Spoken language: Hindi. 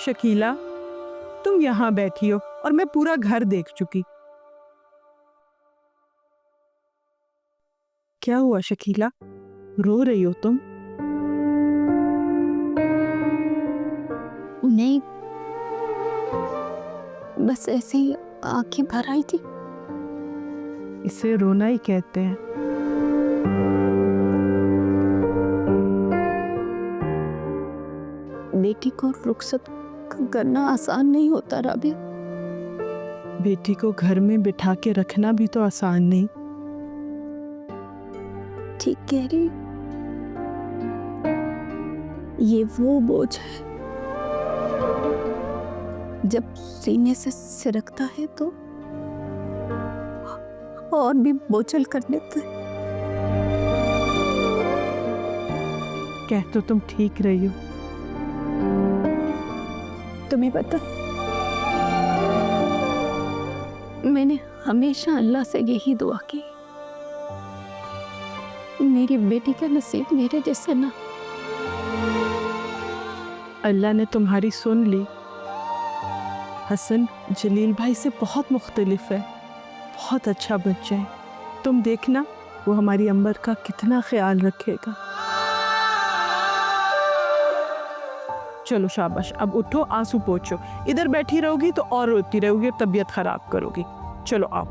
शकीला, तुम यहाँ बैठी हो और मैं पूरा घर देख चुकी। क्या हुआ शकीला, रो रही हो तुम? नहीं, बस ऐसे ही आंखें भर आई थी। इसे रोना ही कहते हैं। बेटी को रुखसत करना आसान नहीं होता राबिया। बेटी को घर में बिठा के रखना भी तो आसान नहीं। ठीक कह रही, ये वो बोझ है जब सीने से सिरकता है तो और भी बोझल कर देता है। कह तो तुम ठीक रही हो। तुम्हें पता, मैंने हमेशा अल्लाह से यही दुआ की, मेरी बेटी का नसीब मेरे जैसे ना। अल्लाह ने तुम्हारी सुन ली। हसन जलील भाई से बहुत मुख्तलिफ है, बहुत अच्छा बच्चा है। तुम देखना वो हमारी अंबर का कितना ख्याल रखेगा। चलो शाबाश, अब उठो, आंसू पोंछो। इधर बैठी रहोगी तो और रोती रहोगी, तबीयत खराब करोगी। चलो आओ।